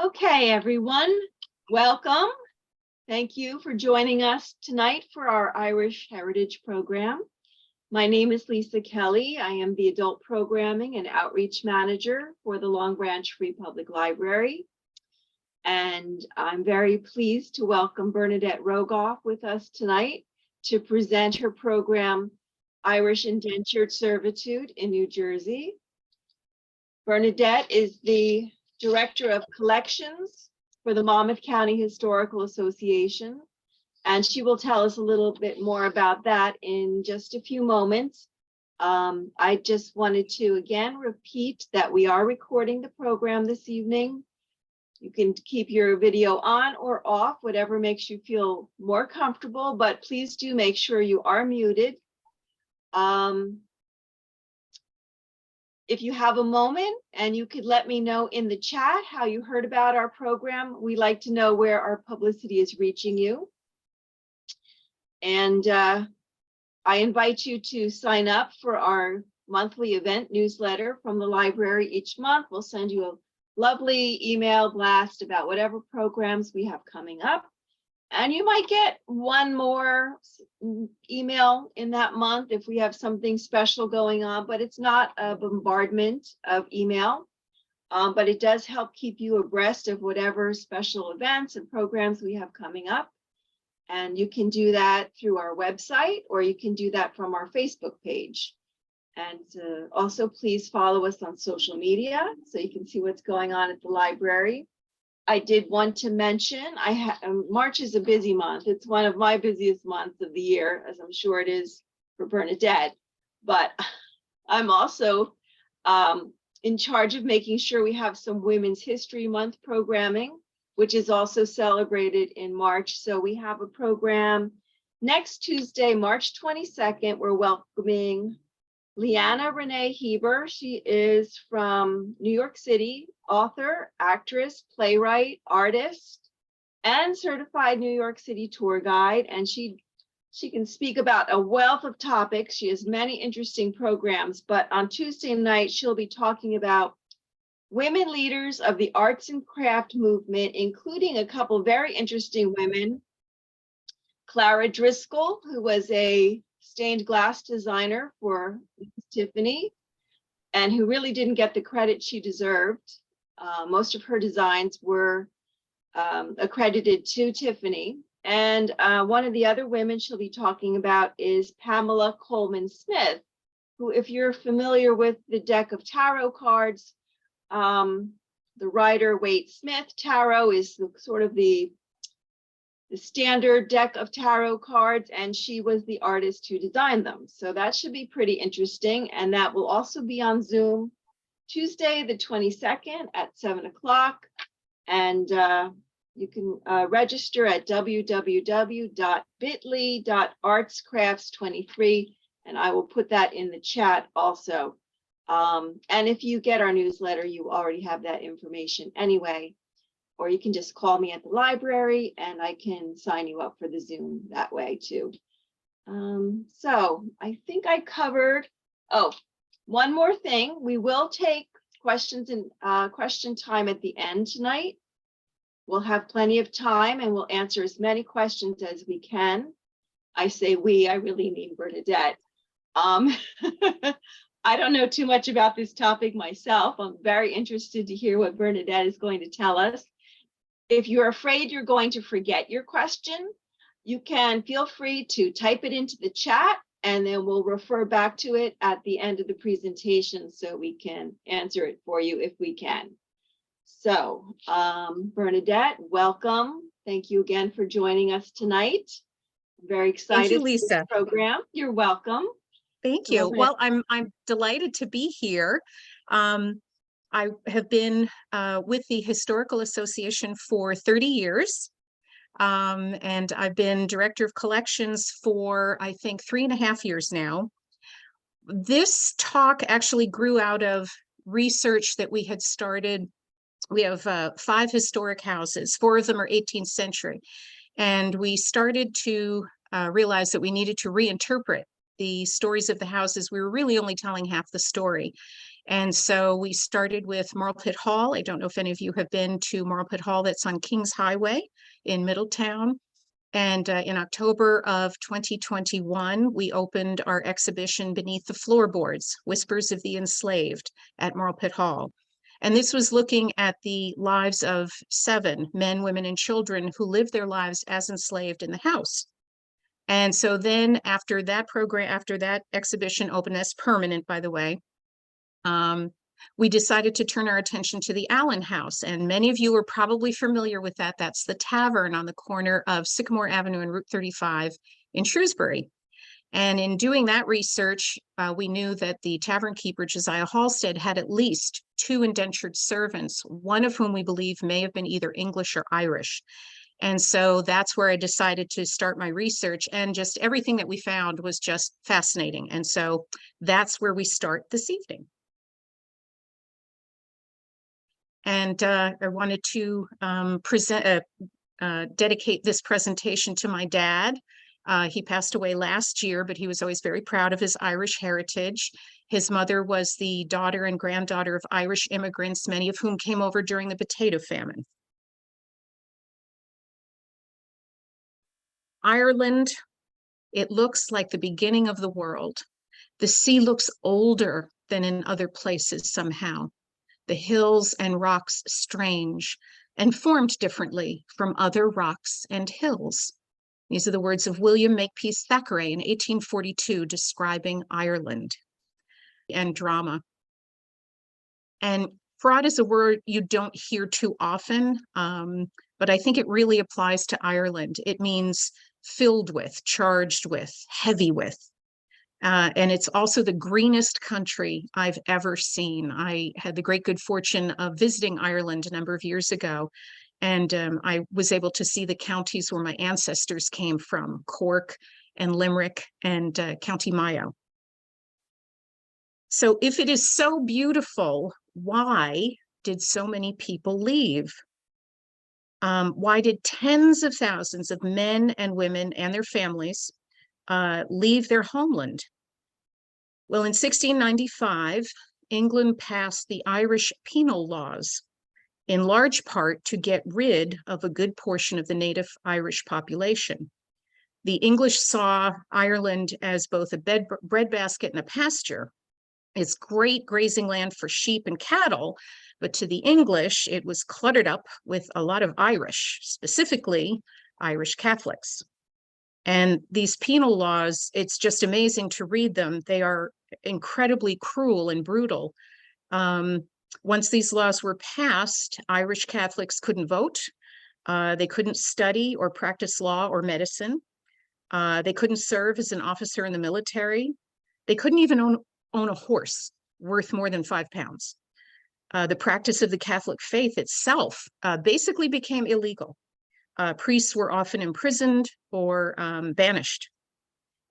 Okay, everyone, welcome. Thank you for joining us tonight for our Irish Heritage Program. My name is Lisa Kelly. I am the Adult Programming and Outreach Manager for the Long Branch Free Public Library. And I'm very pleased to welcome Bernadette Rogoff with us tonight to present her program, Irish Indentured Servitude in New Jersey. Bernadette is the Director of Collections for the Monmouth County Historical Association, and she will tell us a little bit more about that in just a few moments. I just wanted to again repeat that we are recording the program this evening. You can keep your video on or off, whatever makes you feel more comfortable, but please do make sure you are muted. If you have a moment and you could let me know in the chat how you heard about our program, we like to know where our publicity is reaching you. And I invite you to sign up for our monthly event newsletter from the library each month. We'll send you a lovely email blast about whatever programs we have coming up. And you might get one more email in that month if we have something special going on, but it's not a bombardment of email, but it does help keep you abreast of whatever special events and programs we have coming up. And you can do that through our website, or you can do that from our Facebook page. And also please follow us on social media so you can see what's going on at the library. I did want to mention, March is a busy month. It's one of my busiest months of the year, as I'm sure it is for Bernadette. But I'm also in charge of making sure we have some Women's History Month programming, which is also celebrated in March. So we have a program next Tuesday, March 22nd. We're welcoming Leanna Renee Heber. She is from New York City, author, actress, playwright, artist, and certified New York City tour guide. And she can speak about a wealth of topics. She has many interesting programs, but on Tuesday night, she'll be talking about women leaders of the arts and craft movement, including a couple very interesting women, Clara Driscoll, who was a stained glass designer for Tiffany, and who really didn't get the credit she deserved. Most of her designs were accredited to Tiffany. And one of the other women she'll be talking about is Pamela Coleman Smith, who, if you're familiar with the deck of tarot cards, the Rider Waite Smith tarot is sort of the standard deck of tarot cards, and she was the artist who designed them. So that should be pretty interesting. And that will also be on Zoom Tuesday, the 22nd at 7 o'clock. And you can register at www.bit.ly.artscrafts23. And I will put that in the chat also. And if you get our newsletter, you already have that information anyway. Or you can just call me at the library and I can sign you up for the Zoom that way too. So I think I covered, one more thing. We will take questions and question time at the end tonight. We'll have plenty of time and we'll answer as many questions as we can. I say we, I really mean Bernadette. I don't know too much about this topic myself. I'm very interested to hear what Bernadette is going to tell us. If you're afraid you're going to forget your question, you can feel free to type it into the chat and then we'll refer back to it at the end of the presentation so we can answer it for you if we can. So Bernadette, welcome. Thank you again for joining us tonight. I'm very excited. Thank you, Lisa. For this program. You're welcome. Thank you. Well, I'm delighted to be here. I have been with the Historical Association for 30 years, and I've been Director of Collections for, I think, 3.5 years now. This talk actually grew out of research that we had started. We have 5 historic houses. 4 of them are 18th century. And we started to realize that we needed to reinterpret the stories of the houses. We were really only telling half the story. And so we started with Marlpit Hall. I don't know if any of you have been to Marlpit Hall. That's on Kings Highway in Middletown. And in October of 2021, we opened our exhibition Beneath the Floorboards, Whispers of the Enslaved at Marlpit Hall. And this was looking at the lives of 7 men, women, and children who lived their lives as enslaved in the house. And so then after that program, after that exhibition opened, that's permanent, by the way, we decided to turn our attention to the Allen House. And many of you are probably familiar with that. That's the tavern on the corner of Sycamore Avenue and Route 35 in Shrewsbury. And in doing that research, we knew that the tavern keeper, Josiah Halstead, had at least 2 indentured servants, one of whom we believe may have been either English or Irish. And so that's where I decided to start my research, and just everything that we found was just fascinating. And so that's where we start this evening. And I wanted to dedicate this presentation to my dad. He passed away last year, but he was always very proud of his Irish heritage. His mother was the daughter and granddaughter of Irish immigrants, many of whom came over during the potato famine. Ireland, it looks like the beginning of the world. The sea looks older than in other places somehow. The hills and rocks strange and formed differently from other rocks and hills. These are the words of William Makepeace Thackeray in 1842 describing Ireland and drama. And fraught is a word you don't hear too often, but I think it really applies to Ireland. It means filled with, charged with, heavy with. And it's also the greenest country I've ever seen. I had the great good fortune of visiting Ireland a number of years ago, and I was able to see the counties where my ancestors came from, Cork and Limerick and County Mayo. So if it is so beautiful, why did so many people leave? Why did tens of thousands of men and women and their families leave their homeland? Well, in 1695, England passed the Irish penal laws, in large part to get rid of a good portion of the native Irish population. The English saw Ireland as both a breadbasket and a pasture. It's great grazing land for sheep and cattle, but to the English, it was cluttered up with a lot of Irish, specifically Irish Catholics. And these penal laws, it's just amazing to read them. They are incredibly cruel and brutal. Once these laws were passed, Irish Catholics couldn't vote. They couldn't study or practice law or medicine. They couldn't serve as an officer in the military. They couldn't even own a horse worth more than 5 pounds. The practice of the Catholic faith itself basically became illegal. Priests were often imprisoned or banished.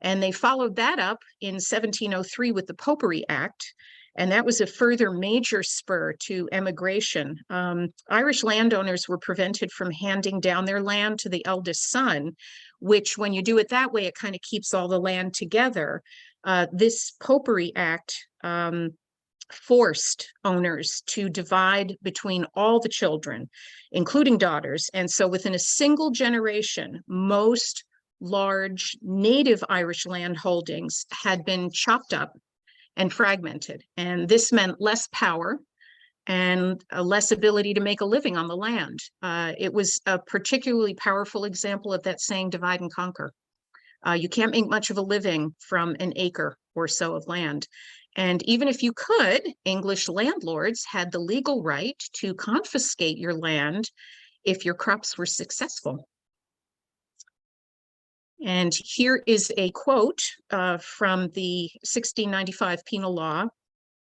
And they followed that up in 1703 with the Popery Act, and that was a further major spur to emigration. Irish landowners were prevented from handing down their land to the eldest son, which when you do it that way, it kind of keeps all the land together. This Popery Act forced owners to divide between all the children, including daughters. And so within a single generation, most large native Irish land holdings had been chopped up and fragmented. And this meant less power and a less ability to make a living on the land. It was a particularly powerful example of that saying, divide and conquer. You can't make much of a living from an acre or so of land. And even if you could, English landlords had the legal right to confiscate your land if your crops were successful. And here is a quote from the 1695 penal law.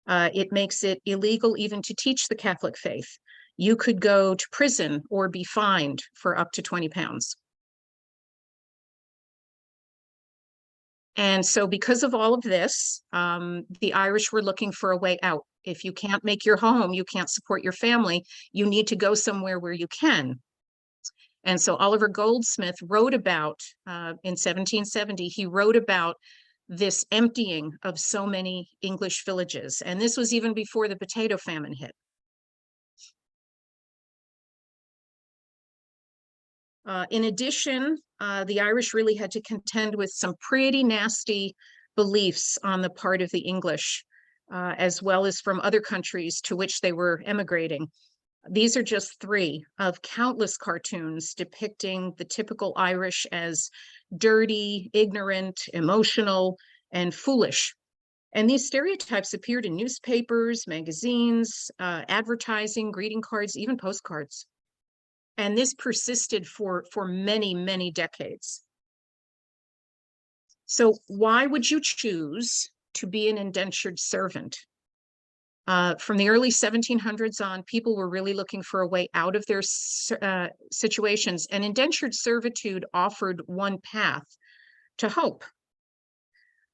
It makes it illegal even to teach the Catholic faith. You could go to prison or be fined for up to 20 pounds. And so because of all of this, the Irish were looking for a way out. If you can't make your home, you can't support your family, you need to go somewhere where you can. And so Oliver Goldsmith wrote about, in 1770, he wrote about this emptying of so many English villages. And this was even before the potato famine hit. In addition, the Irish really had to contend with some pretty nasty beliefs on the part of the English, as well as from other countries to which they were emigrating. These are just three of countless cartoons depicting the typical Irish as dirty, ignorant, emotional, and foolish. And these stereotypes appeared in newspapers, magazines, advertising, greeting cards, even postcards. And this persisted for many, many decades. So why would you choose to be an indentured servant? From the early 1700s on, people were really looking for a way out of their situations, and indentured servitude offered one path to hope.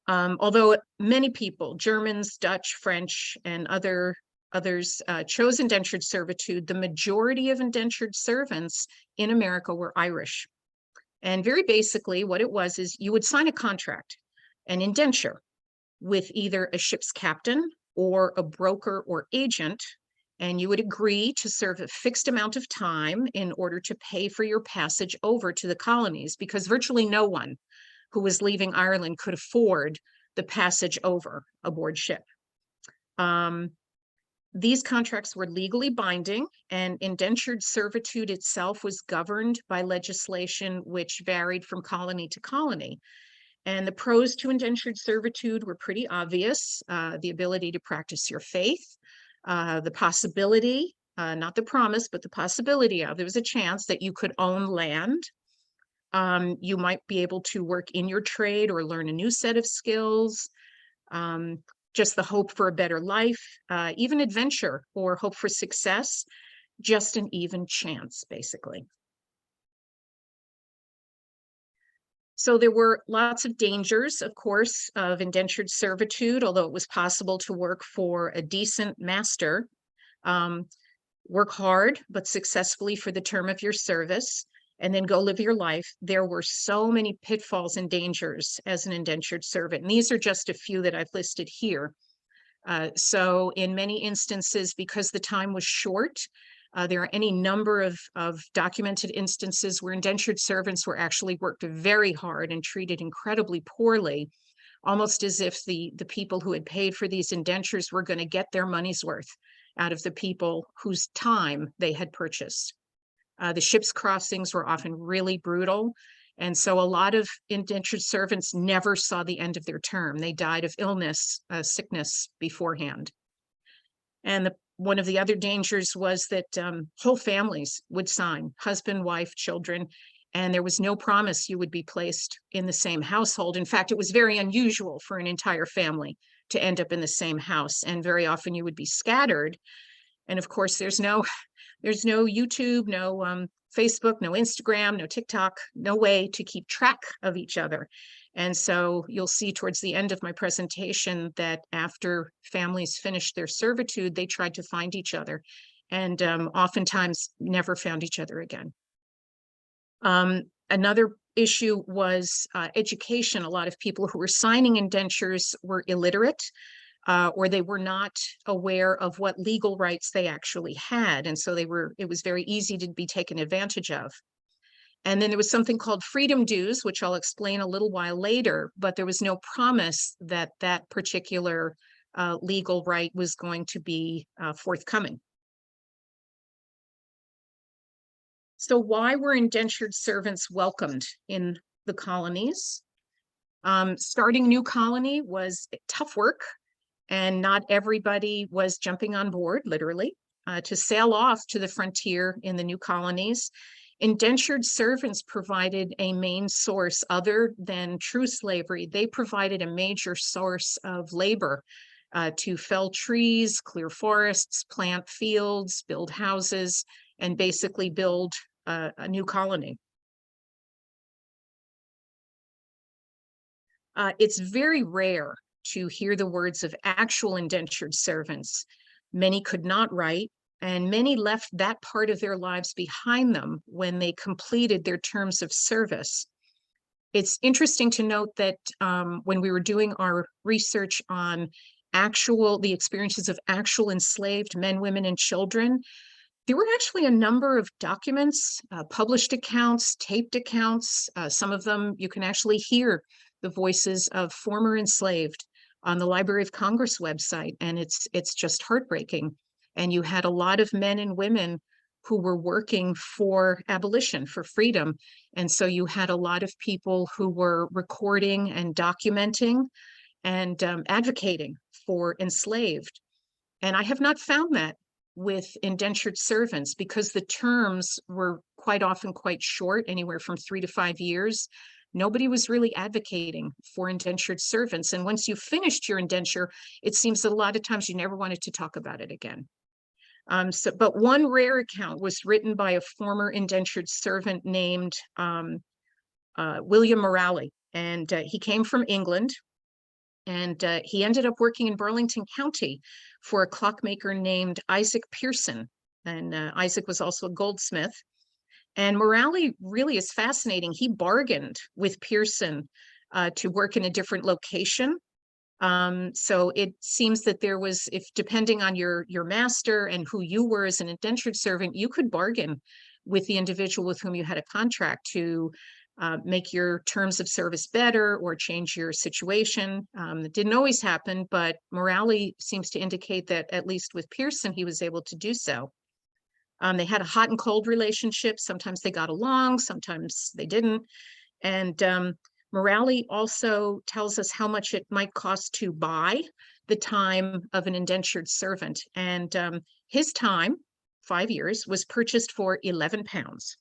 Although many people, Germans, Dutch, French, and others chose indentured servitude, the majority of indentured servants in America were Irish. And very basically what it was is you would sign a contract, an indenture, with either a ship's captain or a broker or agent, and you would agree to serve a fixed amount of time in order to pay for your passage over to the colonies, because virtually no one who was leaving Ireland could afford the passage over aboard ship. These contracts were legally binding, and indentured servitude itself was governed by legislation which varied from colony to colony. And the pros to indentured servitude were pretty obvious: the ability to practice your faith, the possibility, not the promise, but the possibility of, there was a chance that you could own land. You might be able to work in your trade or learn a new set of skills. Just the hope for a better life, even adventure or hope for success, just an even chance, basically. So there were lots of dangers, of course, of indentured servitude, although it was possible to work for a decent master. Work hard, but successfully for the term of your service, and then go live your life. There were so many pitfalls and dangers as an indentured servant, and these are just a few that I've listed here. So in many instances, because the time was short, there are any number of documented instances where indentured servants were actually worked very hard and treated incredibly poorly, almost as if the people who had paid for these indentures were going to get their money's worth out of the people whose time they had purchased. The ship's crossings were often really brutal. And so a lot of indentured servants never saw the end of their term. They died of illness, sickness beforehand. And one of the other dangers was that whole families would sign, husband, wife, children, and there was no promise you would be placed in the same household. In fact, it was very unusual for an entire family to end up in the same house, and very often you would be scattered. And of course, there's no YouTube, no Facebook, no Instagram, no TikTok, no way to keep track of each other. And so you'll see towards the end of my presentation that after families finished their servitude, they tried to find each other, and oftentimes never found each other again. Another issue was education. A lot of people who were signing indentures were illiterate, or they were not aware of what legal rights they actually had. And so it was very easy to be taken advantage of. And then there was something called freedom dues, which I'll explain a little while later, but there was no promise that that particular legal right was going to be forthcoming. So why were indentured servants welcomed in the colonies? Starting new colony was tough work, and not everybody was jumping on board, literally, to sail off to the frontier in the new colonies. Indentured servants provided a main source other than true slavery. They provided a major source of labor to fell trees, clear forests, plant fields, build houses, and basically build a new colony. It's very rare to hear the words of actual indentured servants. Many could not write, and many left that part of their lives behind them when they completed their terms of service. It's interesting to note that when we were doing our research on the experiences of actual enslaved men, women, and children, there were actually a number of documents, published accounts, taped accounts. Some of them you can actually hear the voices of former enslaved on the Library of Congress website, and it's just heartbreaking. And you had a lot of men and women who were working for abolition, for freedom. And so you had a lot of people who were recording and documenting and advocating for enslaved. And I have not found that with indentured servants, because the terms were quite often quite short, anywhere from 3 to 5 years. Nobody was really advocating for indentured servants. And once you finished your indenture, it seems that a lot of times you never wanted to talk about it again. But one rare account was written by a former indentured servant named William Morley. And he came from England. And he ended up working in Burlington County for a clockmaker named Isaac Pearson. And Isaac was also a goldsmith. And Morley really is fascinating. He bargained with Pearson to work in a different location. So it seems that there was, if depending on your master and who you were as an indentured servant, you could bargain with the individual with whom you had a contract to make your terms of service better or change your situation. It didn't always happen, but Morley seems to indicate that at least with Pearson, he was able to do so. They had a hot and cold relationship. Sometimes they got along, sometimes they didn't. And Morley also tells us how much it might cost to buy the time of an indentured servant. And his time, 5 years, was purchased for 11 pounds.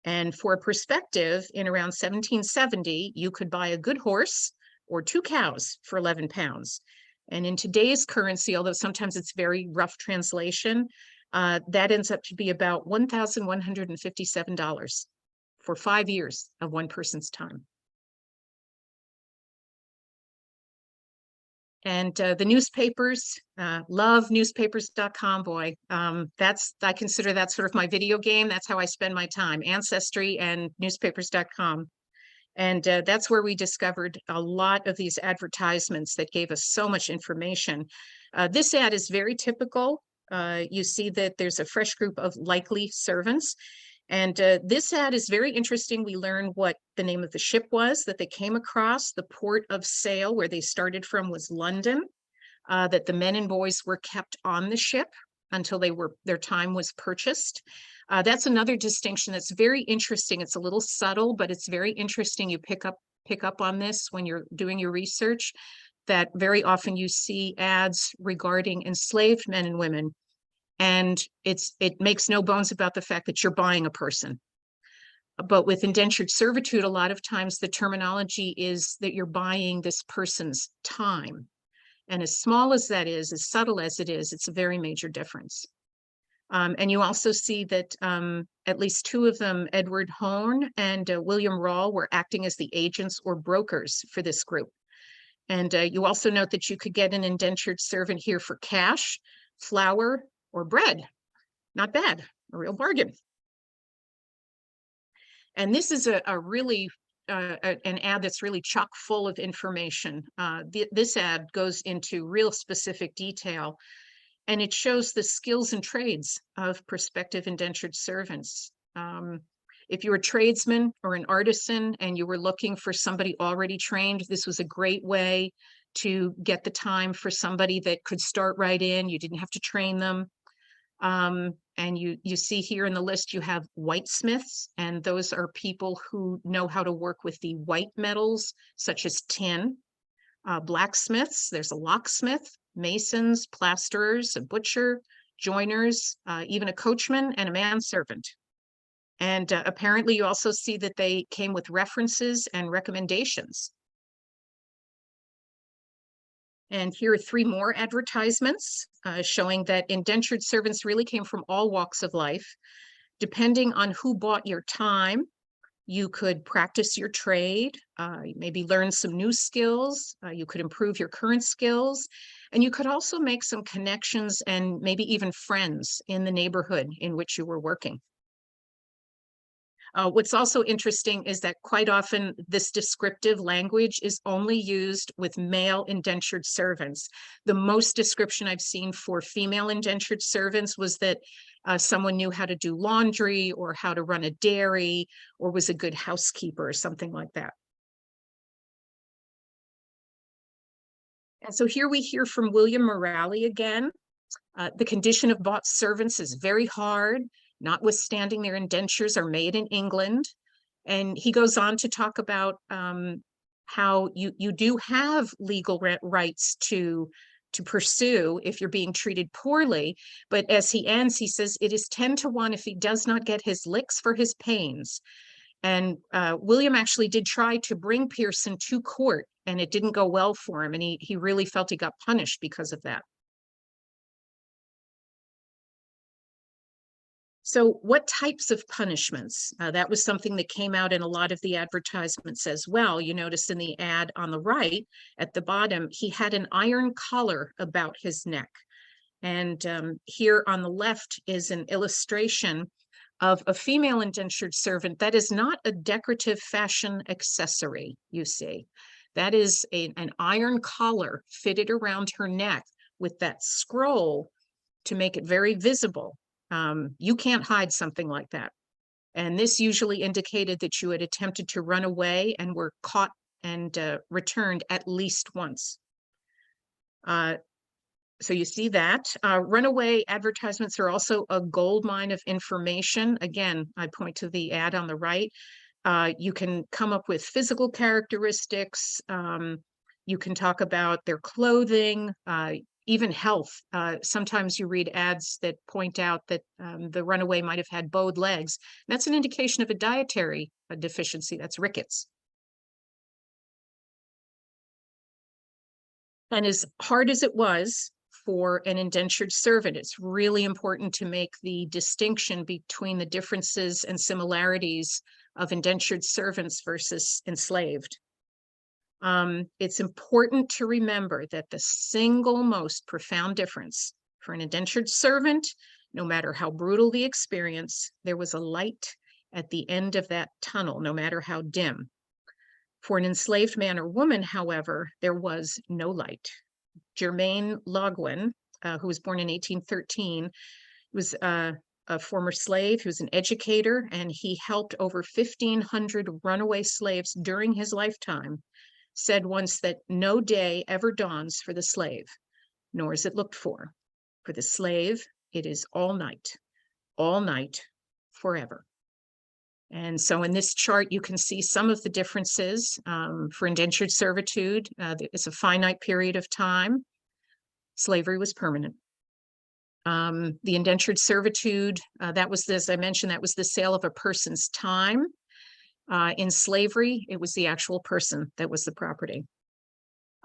And for perspective, in around 1770, you could buy a good horse or 2 cows for 11 pounds. And in today's currency, although sometimes it's very rough translation, that ends up to be about $1,157 for 5 years of one person's time. And the newspapers, love newspapers.com, boy. I consider that sort of my video game. That's how I spend my time, Ancestry and newspapers.com. And that's where we discovered a lot of these advertisements that gave us so much information. This ad is very typical. You see that there's a fresh group of likely servants. And this ad is very interesting. We learn what the name of the ship was that they came across. The port of sale where they started from was London, that the men and boys were kept on the ship until their time was purchased. That's another distinction that's very interesting. It's a little subtle, but it's very interesting. You pick up on this when you're doing your research, that very often you see ads regarding enslaved men and women. And it makes no bones about the fact that you're buying a person. But with indentured servitude, a lot of times the terminology is that you're buying this person's time. And as small as that is, as subtle as it is, it's a very major difference. And you also see that at least 2 of them, Edward Hone and William Rawle, were acting as the agents or brokers for this group. And you also note that you could get an indentured servant here for cash, flour, or bread. Not bad, a real bargain. And this is a really an ad that's really chock full of information. This ad goes into real specific detail, and it shows the skills and trades of prospective indentured servants. If you're a tradesman or an artisan and you were looking for somebody already trained, this was a great way to get the time for somebody that could start right in. You didn't have to train them. And you see here in the list, you have whitesmiths, and those are people who know how to work with the white metals, such as tin. Blacksmiths, there's a locksmith, masons, plasterers, a butcher, joiners, even a coachman and a manservant. And apparently you also see that they came with references and recommendations. And here are 3 more advertisements showing that indentured servants really came from all walks of life. Depending on who bought your time, you could practice your trade, maybe learn some new skills, you could improve your current skills, and you could also make some connections and maybe even friends in the neighborhood in which you were working. What's also interesting is that quite often this descriptive language is only used with male indentured servants. The most description I've seen for female indentured servants was that someone knew how to do laundry or how to run a dairy or was a good housekeeper or something like that. And so here we hear from William Morale again. The condition of bought servants is very hard, notwithstanding their indentures are made in England. And he goes on to talk about how you do have legal rights to pursue if you're being treated poorly. But as he ends, he says, it is 10 to 1 if he does not get his licks for his pains. And William actually did try to bring Pearson to court, and it didn't go well for him. And he really felt he got punished because of that. So what types of punishments? That was something that came out in a lot of the advertisements as well. You notice in the ad on the right at the bottom, he had an iron collar about his neck. And here on the left is an illustration of a female indentured servant that is not a decorative fashion accessory, you see. That is an iron collar fitted around her neck with that scroll to make it very visible. You can't hide something like that. And this usually indicated that you had attempted to run away and were caught and returned at least once. So you see that. Runaway advertisements are also a gold mine of information. Again, I point to the ad on the right. You can come up with physical characteristics. You can talk about their clothing, even health. Sometimes you read ads that point out that the runaway might have had bowed legs. That's an indication of a dietary deficiency. That's rickets. And as hard as it was for an indentured servant, it's really important to make the distinction between the differences and similarities of indentured servants versus enslaved. It's important to remember that the single most profound difference for an indentured servant, no matter how brutal the experience, there was a light at the end of that tunnel, no matter how dim. For an enslaved man or woman, however, there was no light. Germain Loguen, who was born in 1813, was a former slave. He was an educator, and he helped over 1,500 runaway slaves during his lifetime, said once that no day ever dawns for the slave, nor is it looked for. For the slave, it is all night, forever. And so in this chart, you can see some of the differences for indentured servitude. It's a finite period of time. Slavery was permanent. The indentured servitude, that was, as I mentioned, that was the sale of a person's time. In slavery, it was the actual person that was the property.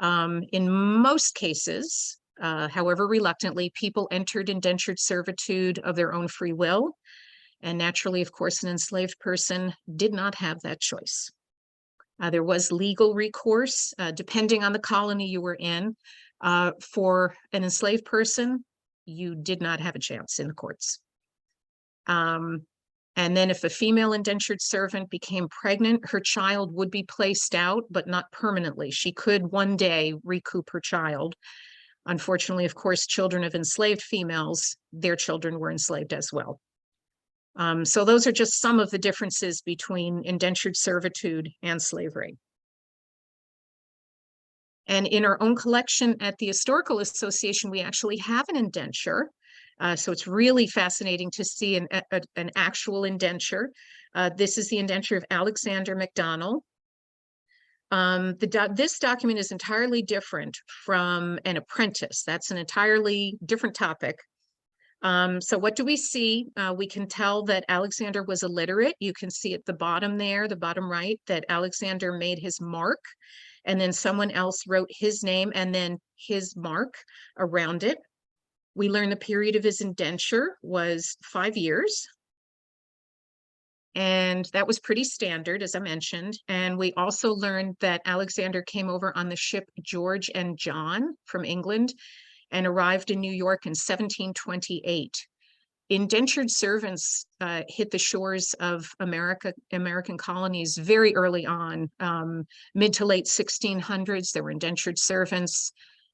In most cases, however reluctantly, people entered indentured servitude of their own free will. And naturally, of course, an enslaved person did not have that choice. There was legal recourse, depending on the colony you were in. For an enslaved person, you did not have a chance in the courts. And then if a female indentured servant became pregnant, her child would be placed out, but not permanently. She could one day recoup her child. Unfortunately, of course, children of enslaved females, their children were enslaved as well. So those are just some of the differences between indentured servitude and slavery. And in our own collection at the Historical Association, we actually have an indenture. So it's really fascinating to see an actual indenture. This is the indenture of Alexander McDonnell. This document is entirely different from an apprentice. That's an entirely different topic. So what do we see? We can tell that Alexander was illiterate. You can see at the bottom there, the bottom right, that Alexander made his mark, and then someone else wrote his name and then his mark around it. We learn the period of his indenture was 5 years. And that was pretty standard, as I mentioned. And we also learned that Alexander came over on the ship George and John from England and arrived in New York in 1728. indentured servants hit the shores of American colonies very early on, mid to late 1600s. There were indentured servants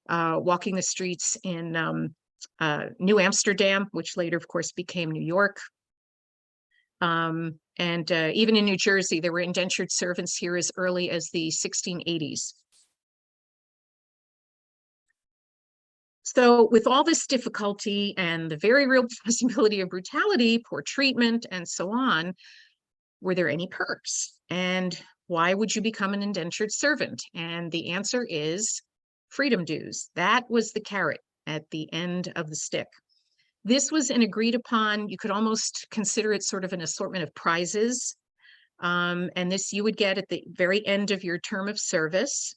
walking the streets in New Amsterdam, which later, of course, became New York. And even in New Jersey, there were indentured servants here as early as the 1680s. So with all this difficulty and the very real possibility of brutality, poor treatment, and so on, were there any perks? And why would you become an indentured servant? And the answer is freedom dues. That was the carrot at the end of the stick. This was an agreed upon, you could almost consider it sort of an assortment of prizes. And this you would get at the very end of your term of service.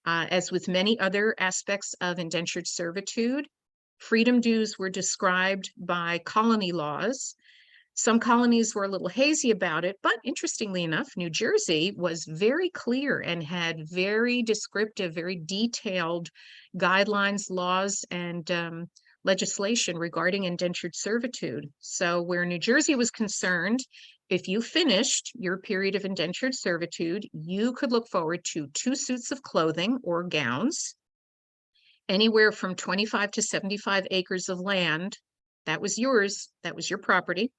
As with many other aspects of indentured servitude, freedom dues were described by colony laws. Some colonies were a little hazy about it, but interestingly enough, New Jersey was very clear and had very descriptive, very detailed guidelines, laws, and legislation regarding indentured servitude. So where New Jersey was concerned, if you finished your period of indentured servitude, you could look forward to 2 suits of clothing or gowns, anywhere from 25 to 75 acres of land. That was yours. That was your property.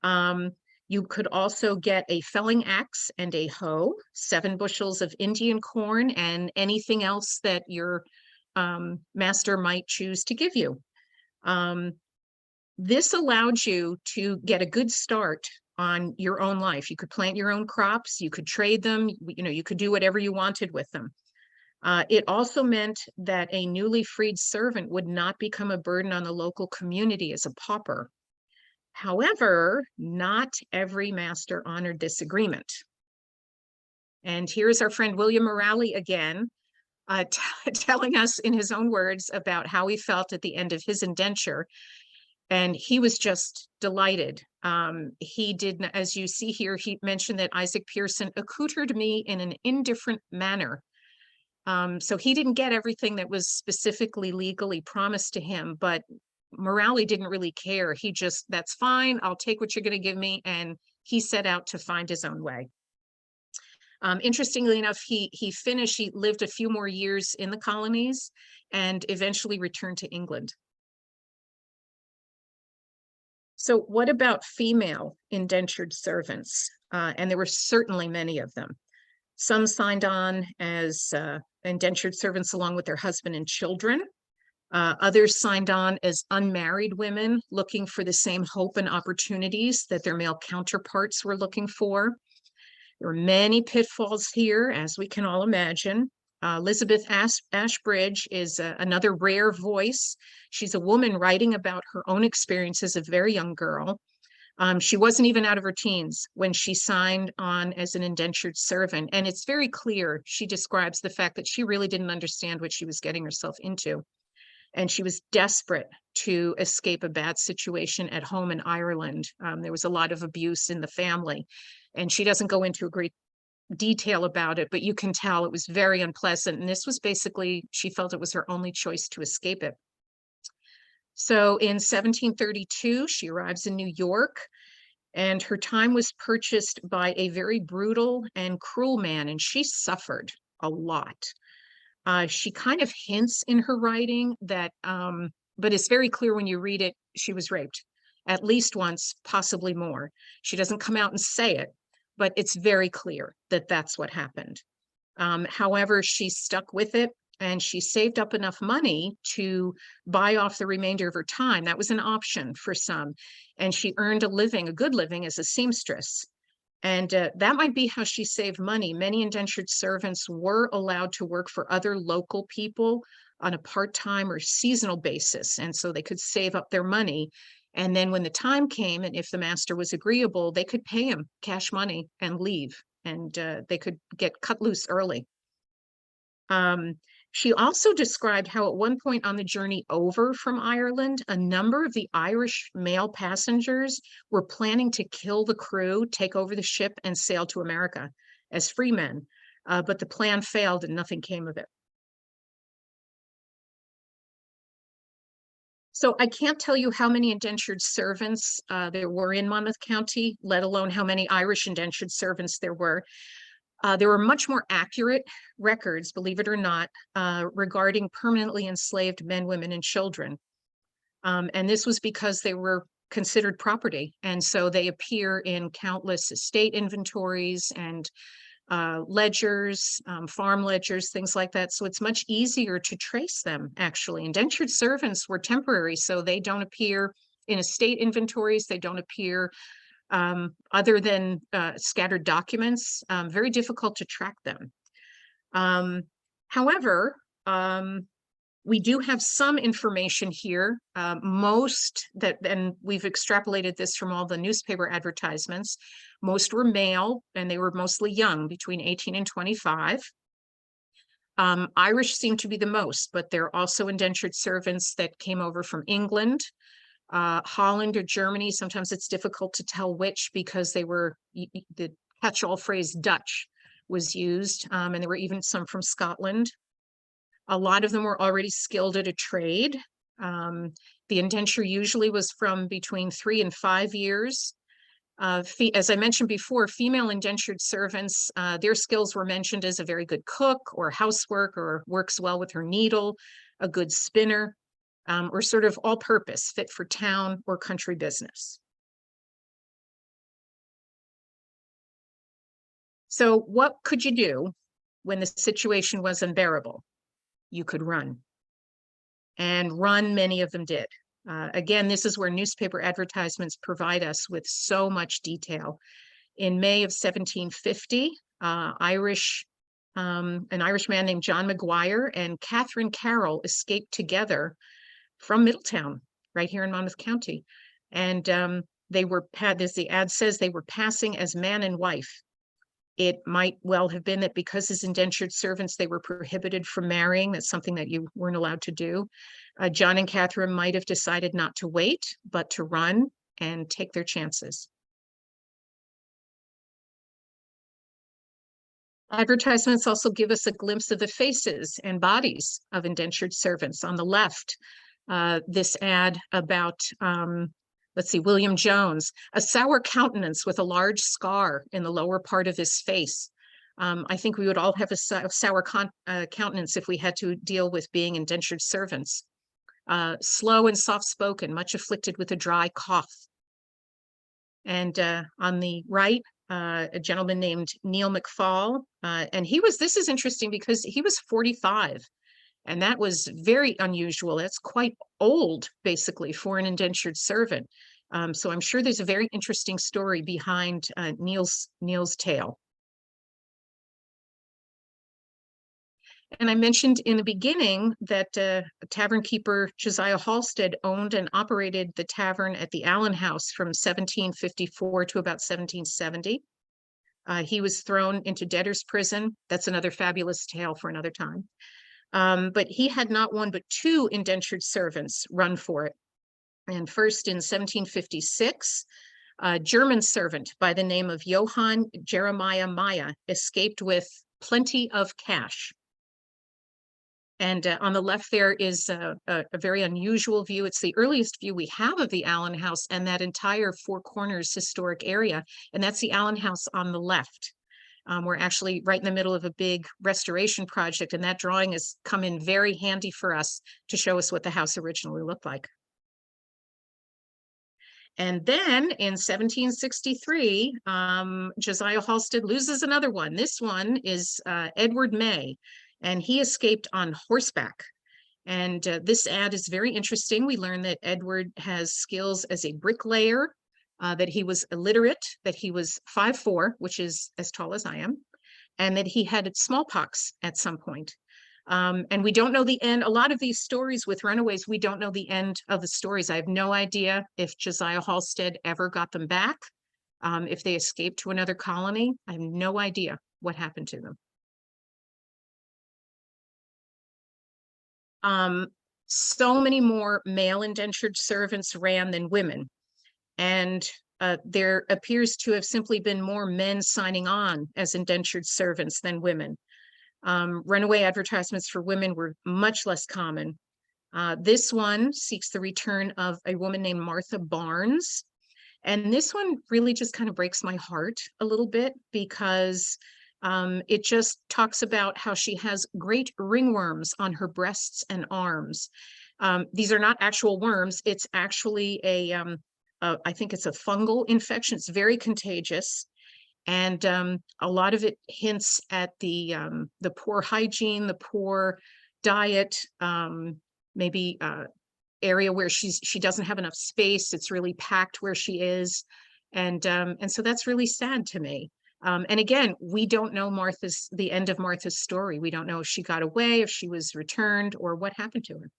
You could also get a felling axe and a hoe, 7 bushels of Indian corn, and anything else that your master might choose to give you. This allowed you to get a good start on your own life. You could plant your own crops, you could trade them, you could do whatever you wanted with them. It also meant that a newly freed servant would not become a burden on the local community as a pauper. However, not every master honored this agreement. And here's our friend William Morale again, telling us in his own words about how he felt at the end of his indenture. And he was just delighted. He did, as you see here, he mentioned that Isaac Pearson accoutered me in an indifferent manner. So he didn't get everything that was specifically legally promised to him, but Morale didn't really care. He just, that's fine, I'll take what you're going to give me. And he set out to find his own way. Interestingly enough, he lived a few more years in the colonies and eventually returned to England. So what about female indentured servants? And there were certainly many of them. Some signed on as indentured servants along with their husband and children. Others signed on as unmarried women looking for the same hope and opportunities that their male counterparts were looking for. There were many pitfalls here, as we can all imagine. Elizabeth Ashbridge is another rare voice. She's a woman writing about her own experience as a very young girl. She wasn't even out of her teens when she signed on as an indentured servant. And it's very clear, she describes the fact that she really didn't understand what she was getting herself into. And she was desperate to escape a bad situation at home in Ireland. There was a lot of abuse in the family. And she doesn't go into a great detail about it, but you can tell it was very unpleasant. And this was basically, she felt it was her only choice to escape it. So in 1732, she arrives in New York, and her time was purchased by a very brutal and cruel man, and she suffered a lot. She kind of hints in her writing that, but it's very clear when you read it, she was raped at least once, possibly more. She doesn't come out and say it, but it's very clear that that's what happened. However, she stuck with it, and she saved up enough money to buy off the remainder of her time. That was an option for some. And she earned a good living as a seamstress. And that might be how she saved money. Many indentured servants were allowed to work for other local people on a part-time or seasonal basis. And so they could save up their money. And then when the time came, and if the master was agreeable, they could pay him cash money and leave. And they could get cut loose early. She also described how at one point on the journey over from Ireland, a number of the Irish male passengers were planning to kill the crew, take over the ship, and sail to America as free men. But the plan failed and nothing came of it. So I can't tell you how many indentured servants there were in Monmouth County, let alone how many Irish indentured servants there were. There were much more accurate records, believe it or not, regarding permanently enslaved men, women, and children. And this was because they were considered property. And so they appear in countless estate inventories and ledgers, farm ledgers, things like that. So it's much easier to trace them, actually. Indentured servants were temporary, so they don't appear in estate inventories. They don't appear other than scattered documents. Very difficult to track them. However, we do have some information here, and we've extrapolated this from all the newspaper advertisements. Most were male, and they were mostly young, between 18 and 25. Irish seem to be the most, but there are also indentured servants that came over from England, Holland, or Germany. Sometimes it's difficult to tell which, because they were, the catch-all phrase Dutch was used, and there were even some from Scotland. A lot of them were already skilled at a trade. The indenture usually was from between 3 and 5 years. As I mentioned before, female indentured servants, their skills were mentioned as a very good cook or housework, or works well with her needle, a good spinner, or sort of all-purpose, fit for town or country business. So what could you do when the situation was unbearable? You could run. And run, many of them did. Again, this is where newspaper advertisements provide us with so much detail. In May of 1750, an Irish man named John Maguire and Catherine Carroll escaped together from Middletown, right here in Monmouth County. And they were, as the ad says, they were passing as man and wife. It might well have been that because as indentured servants, they were prohibited from marrying. That's something that you weren't allowed to do. John and Catherine might have decided not to wait, but to run and take their chances. Advertisements also give us a glimpse of the faces and bodies of indentured servants. On the left, this ad about let's see, William Jones, a sour countenance with a large scar in the lower part of his face. I think we would all have a sour countenance if we had to deal with being indentured servants. Slow and soft-spoken, much afflicted with a dry cough. And on the right, a gentleman named Neil McFall. And this is interesting because he was 45. And that was very unusual. That's quite old, basically, for an indentured servant. So I'm sure there's a very interesting story behind Neil's tale. And I mentioned in the beginning that tavern keeper Josiah Halstead owned and operated the tavern at the Allen House from 1754 to about 1770. He was thrown into debtor's prison. That's another fabulous tale for another time. But he had not one but 2 indentured servants run for it. And first in 1756, a German servant by the name of Johann Jeremiah Maya escaped with plenty of cash. And on the left there is a very unusual view. It's the earliest view we have of the Allen House and that entire Four Corners historic area. And that's the Allen House on the left. We're actually right in the middle of a big restoration project, and that drawing has come in very handy for us to show us what the house originally looked like. And then in 1763, Josiah Halstead loses another one. This one is Edward May, and he escaped on horseback. And this ad is very interesting. We learn that Edward has skills as a bricklayer, that he was illiterate, that he was 5'4", which is as tall as I am, and that he had smallpox at some point. And we don't know the end. A lot of these stories with runaways, we don't know the end of the stories. I have no idea if Josiah Halstead ever got them back, if they escaped to another colony. I have no idea what happened to them. So many more male indentured servants ran than women. And there appears to have simply been more men signing on as indentured servants than women. Runaway advertisements for women were much less common. This one seeks the return of a woman named Martha Barnes. And this one really just kind of breaks my heart a little bit because it just talks about how she has great ringworms on her breasts and arms. These are not actual worms. It's actually I think it's a fungal infection. It's very contagious. And a lot of it hints at the poor hygiene, the poor diet, maybe area where she doesn't have enough space. It's really packed where she is. And so that's really sad to me. And again, we don't know the end of Martha's story. We don't know if she got away, if she was returned, or what happened to her.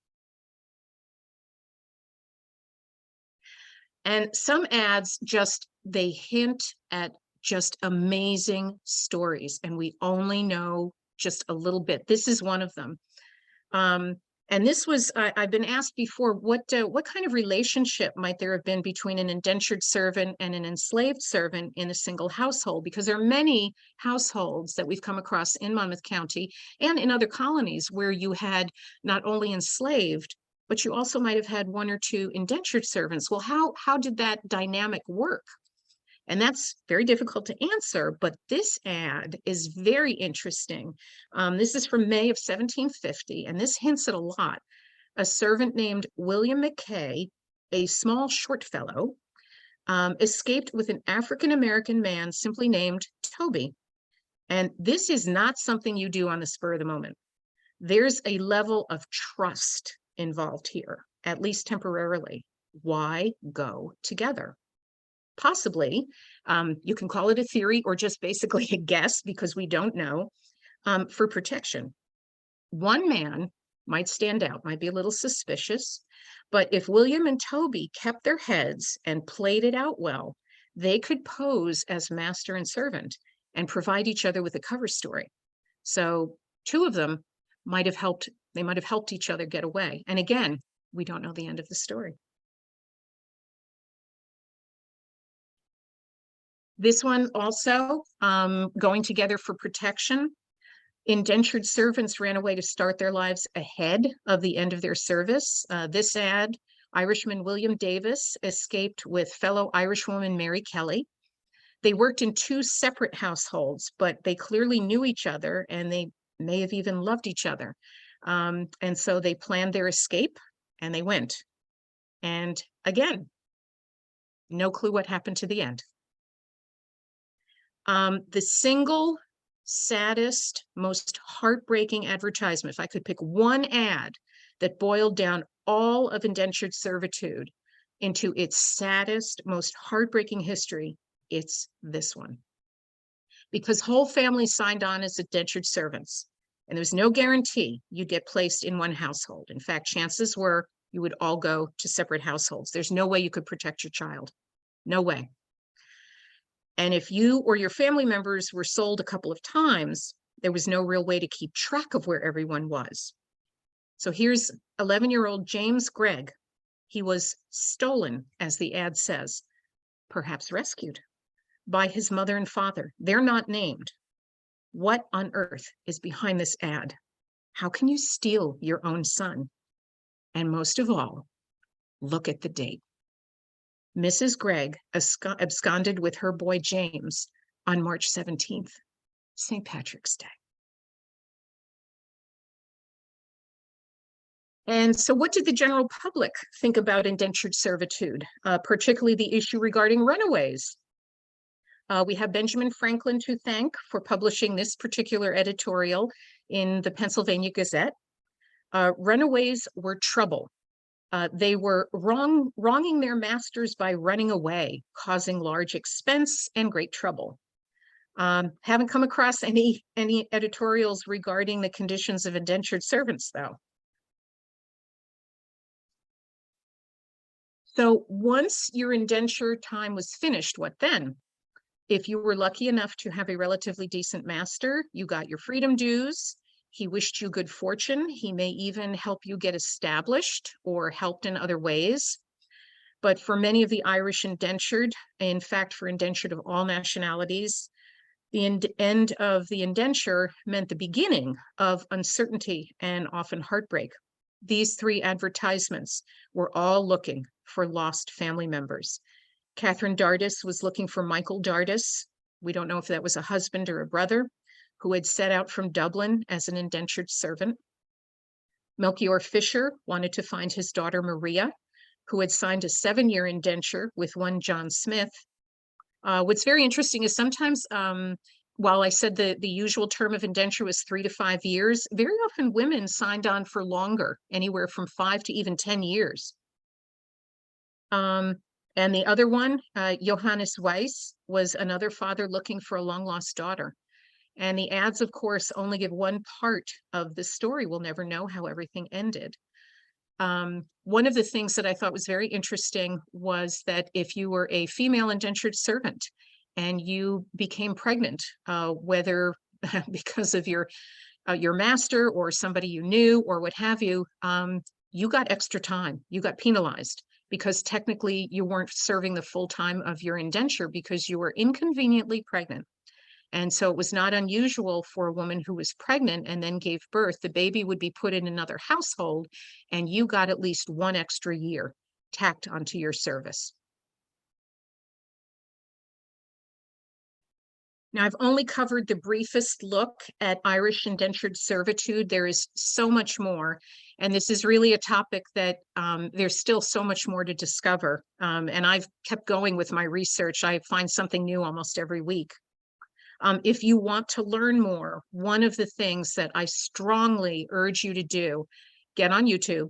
And some ads they hint at just amazing stories, and we only know just a little bit. This is one of them. And this was, I've been asked before, what kind of relationship might there have been between an indentured servant and an enslaved servant in a single household? Because there are many households that we've come across in Monmouth County and in other colonies where you had not only enslaved, but you also might have had one or two indentured servants. Well, how did that dynamic work? And that's very difficult to answer, but this ad is very interesting. This is from May of 1750, and this hints at a lot. A servant named William McKay, a small short fellow, escaped with an African-American man simply named Toby. And this is not something you do on the spur of the moment. There's a level of trust involved here, at least temporarily. Why go together? Possibly, you can call it a theory or just basically a guess because we don't know, for protection. One man might stand out, might be a little suspicious, but if William and Toby kept their heads and played it out well, they could pose as master and servant and provide each other with a cover story. So two of them might have helped each other get away. And again, we don't know the end of the story. This one also, going together for protection. Indentured servants ran away to start their lives ahead of the end of their service. This ad, Irishman William Davis escaped with fellow Irishwoman Mary Kelly. They worked in two separate households, but they clearly knew each other and they may have even loved each other. And so they planned their escape and they went. And again, no clue what happened to the end. The single saddest, most heartbreaking advertisement, if I could pick one ad that boiled down all of indentured servitude into its saddest, most heartbreaking history, it's this one. Because whole families signed on as indentured servants, and there was no guarantee you'd get placed in one household. In fact, chances were you would all go to separate households. There's no way you could protect your child. No way. And if you or your family members were sold a couple of times, there was no real way to keep track of where everyone was. So here's 11-year-old James Gregg. He was stolen, as the ad says, perhaps rescued by his mother and father. They're not named. What on earth is behind this ad? How can you steal your own son? And most of all, look at the date. Mrs. Gregg absconded with her boy James on March 17th, St. Patrick's Day. And so what did the general public think about indentured servitude, particularly the issue regarding runaways? We have Benjamin Franklin to thank for publishing this particular editorial in the Pennsylvania Gazette. Runaways were trouble. They were wronging their masters by running away, causing large expense and great trouble. Haven't come across any editorials regarding the conditions of indentured servants, though. So once your indenture time was finished, what then? If you were lucky enough to have a relatively decent master, you got your freedom dues. He wished you good fortune. He may even help you get established or helped in other ways. But for many of the Irish indentured, in fact, for indentured of all nationalities, the end of the indenture meant the beginning of uncertainty and often heartbreak. these 3 advertisements were all looking for lost family members. Catherine Dardis was looking for Michael Dardis. We don't know if that was a husband or a brother, who had set out from Dublin as an indentured servant. Melchior Fisher wanted to find his daughter Maria, who had signed a 7-year indenture with one John Smith. What's very interesting is sometimes, while I said the usual term of indenture was 3 to 5 years, very often women signed on for longer, anywhere from 5 to even 10 years. And the other one, Johannes Weiss, was another father looking for a long-lost daughter. And the ads, of course, only give one part of the story. We'll never know how everything ended. One of the things that I thought was very interesting was that if you were a female indentured servant and you became pregnant, whether because of your master or somebody you knew or what have you, you got extra time. You got penalized because technically you weren't serving the full time of your indenture because you were inconveniently pregnant. And so it was not unusual for a woman who was pregnant and then gave birth, the baby would be put in another household and you got at least 1 extra year tacked onto your service. Now, I've only covered the briefest look at Irish indentured servitude. There is so much more. And this is really a topic that there's still so much more to discover. And I've kept going with my research. I find something new almost every week. If you want to learn more, one of the things that I strongly urge you to do, get on YouTube,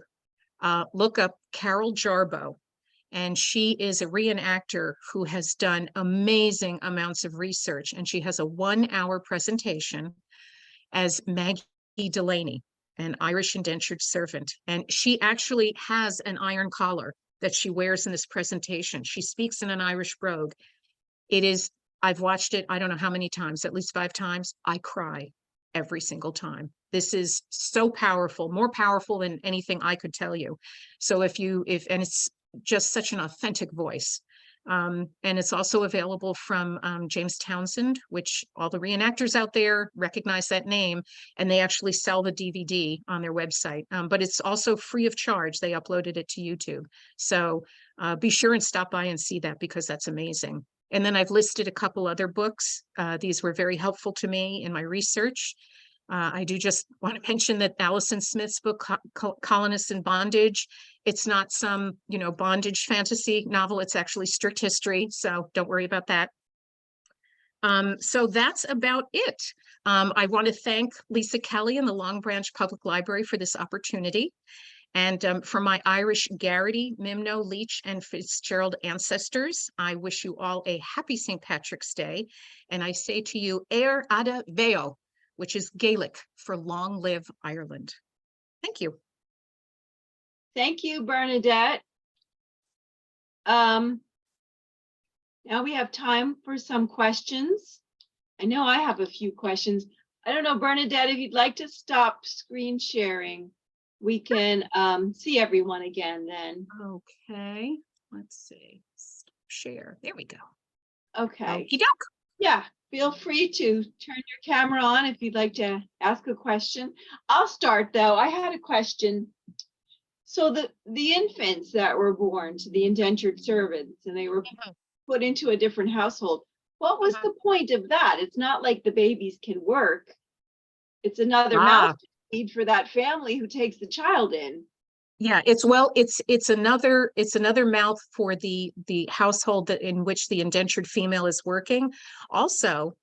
look up Carol Jarboe. And she is a reenactor who has done amazing amounts of research. And she has a 1-hour presentation as Maggie Delaney, an Irish indentured servant. And she actually has an iron collar that she wears in this presentation. She speaks in an Irish brogue. It is, I've watched it, I don't know how many times, at least 5 times. I cry every single time. This is so powerful, more powerful than anything I could tell you. So and it's just such an authentic voice. And it's also available from James Townsend, which all the reenactors out there recognize that name, and they actually sell the DVD on their website. But it's also free of charge. They uploaded it to YouTube. So be sure and stop by and see that because that's amazing. And then I've listed a couple other books. These were very helpful to me in my research. I do just want to mention that Alison Smith's book, Colonists in Bondage, it's not some, bondage fantasy novel. It's actually strict history. So don't worry about that. So that's about it. I want to thank Lisa Kelly and the Long Branch Public Library for this opportunity. And for my Irish Garrity, Mimno, Leach, and Fitzgerald ancestors, I wish you all a happy St. Patrick's Day. And I say to you, Eir Ada Veo, which is Gaelic for long live Ireland. Thank you. Thank you, Bernadette. Now we have time for some questions. I know I have a few questions. I don't know, Bernadette, if you'd like to stop screen sharing, we can see everyone again then. Okay, let's see. Stop share. There we go. Okay. Okey-doke. Yeah, feel free to turn your camera on if you'd like to ask a question. I'll start though. I had a question. So the infants that were born to the indentured servants and they were put into a different household, what was the point of that? It's not like the babies can work. It's another mouth to feed for that family who takes the child in. Yeah, it's another mouth for the household in which the indentured female is working. Also,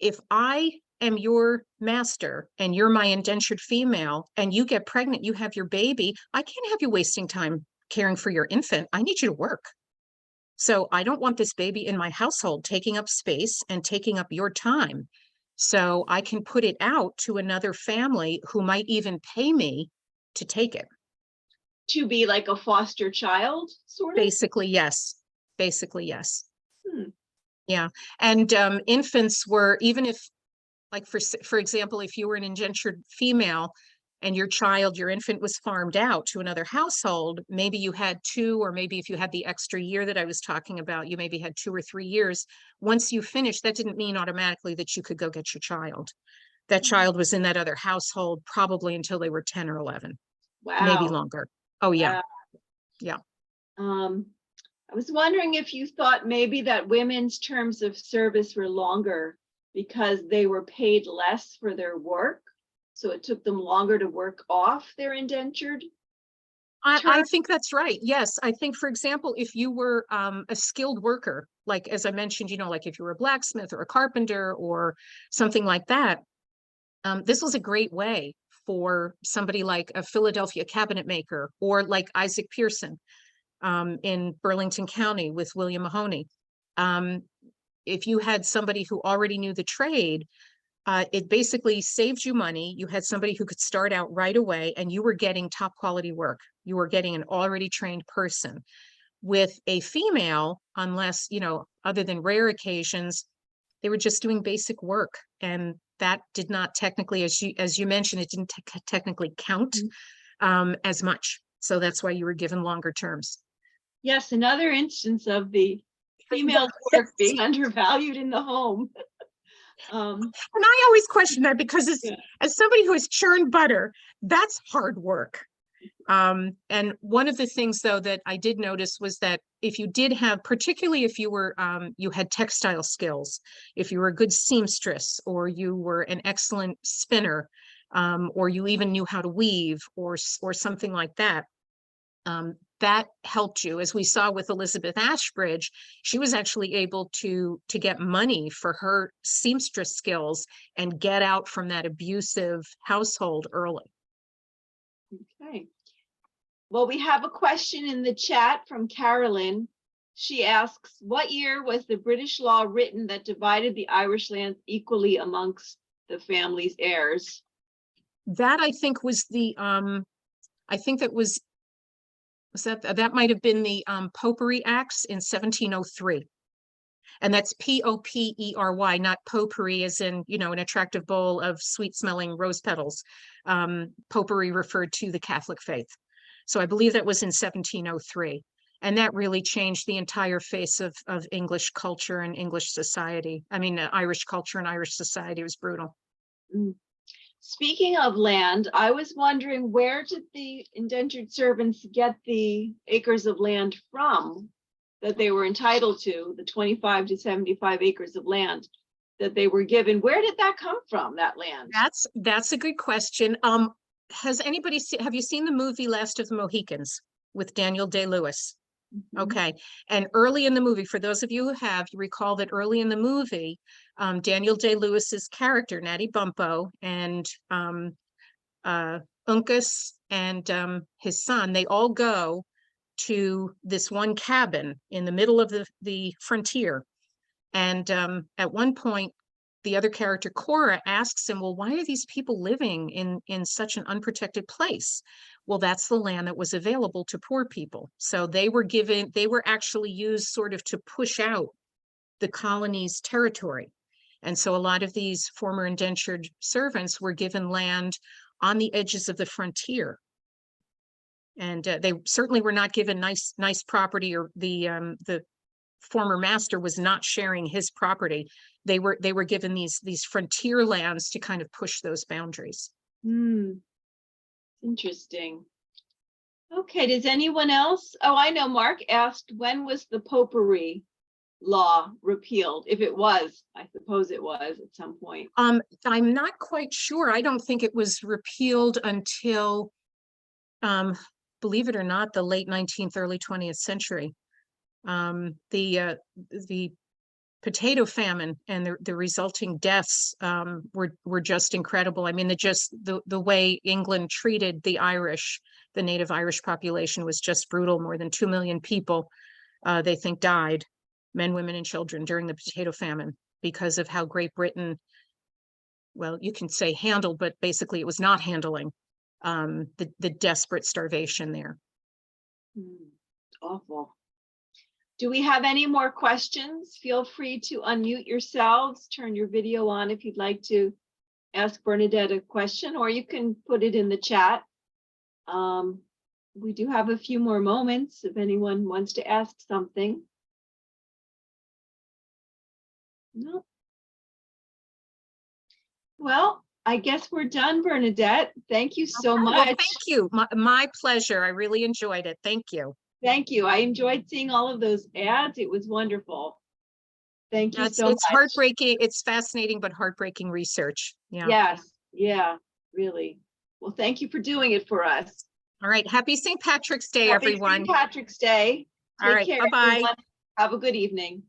if I am your master and you're my indentured female and you get pregnant, you have your baby, I can't have you wasting time caring for your infant. I need you to work. So I don't want this baby in my household taking up space and taking up your time. So I can put it out to another family who might even pay me to take it. To be like a foster child, sort of? Basically, yes. Basically, yes. Yeah. And infants were, even if, like, for example, if you were an indentured female and your infant was farmed out to another household, maybe you had 2, or maybe if you had the extra year that I was talking about, you maybe had 2 or 3 years. Once you finished, that didn't mean automatically that you could go get your child. That child was in that other household probably until they were 10 or 11. maybe Wow. longer. Oh, yeah. Wow. Yeah. I was wondering if you thought maybe that women's terms of service were longer because they were paid less for their work. So it took them longer to work off their indentured I term. think that's right. Yes. I think, for example, if you were a skilled worker, like, as I mentioned, you know, like if you were a blacksmith or a carpenter or something like that, this was a great way for somebody like a Philadelphia cabinet maker or like Isaac Pearson in Burlington County with William Mahoney. If you had somebody who already knew the trade, it basically saved you money. You had somebody who could start out right away and you were getting top quality work. You were getting an already trained person. With a female, unless, you know, other than rare occasions, they were just doing basic work. And that did not technically, as you mentioned, it didn't technically count as much. So that's why you were given longer terms. Yes, another instance of the female work being undervalued in the home. And I always question that because as somebody who has churned butter, that's hard work. And one of the things, though, that I did notice was that if you did have, particularly if you were, you had textile skills, if you were a good seamstress or you were an excellent spinner, or you even knew how to weave or something like that, that helped you. As we saw with Elizabeth Ashbridge, she was actually able to get money for her seamstress skills and get out from that abusive household early. Okay. Well, we have a question in the chat from Carolyn. She asks, what year was the British law written that divided the Irish lands equally amongst the family's heirs? That I think was the, I think that was that might have been the Popery Acts in 1703. And that's Popery, not potpourri as in, you know, an attractive bowl of sweet smelling rose petals. Potpourri referred to the Catholic faith. So I believe that was in 1703. And that really changed the entire face of English culture and English society. I mean, Irish culture and Irish society. It was brutal. Speaking of land, I was wondering, where did the indentured servants get the acres of land from that they were entitled to, the 25 to 75 acres of land that they were given? Where did that come from, that land? That's a good question. Has anybody have you seen the movie Last of the Mohicans with Daniel Day-Lewis? Okay. And early in the movie, for those of you who have, you recall that early in the movie, Daniel Day-Lewis's character, Natty Bumppo, and Uncas and his son, they all go to this one cabin in the middle of the frontier. And at one point, the other character, Cora, asks him, well, why are these people living in such an unprotected place? Well, that's the land that was available to poor people. So they were actually used sort of to push out the colony's territory. And so a lot of these former indentured servants were given land on the edges of the frontier. And they certainly were not given nice property, or the former master was not sharing his property. They were given these frontier lands to kind of push those boundaries. Interesting. Okay, does anyone else? Oh, I know Mark asked, when was the potpourri law repealed? If it was, I suppose it was at some point. I'm not quite sure. I don't think it was repealed until, believe it or not, the late 19th, early 20th century. The potato famine and the resulting deaths were just incredible. I mean, the way England treated the Irish, the native Irish population, was just brutal. More than 2 million people, they think, died, men, women, and children, during the potato famine because of how Great Britain, well, you can say handled, but basically it was not handling the desperate starvation there. Awful. Do we have any more questions? Feel free to unmute yourselves, turn your video on if you'd like to ask Bernadette a question, or you can put it in the chat. We do have a few more moments if anyone wants to ask something. No. Well, I guess we're done, Bernadette. Thank you so Well, much. thank you. My pleasure. I really enjoyed it. Thank you. Thank you. I enjoyed seeing all of those ads. It was wonderful. Thank you so much. It's heartbreaking. It's fascinating, but heartbreaking research. Yeah. Yes. Yeah, really. Well, thank you for doing it for us. All right. Happy St. Patrick's Day, Happy everyone. St. Patrick's Day. All Take right. care, Bye-bye. everyone. Have a good evening.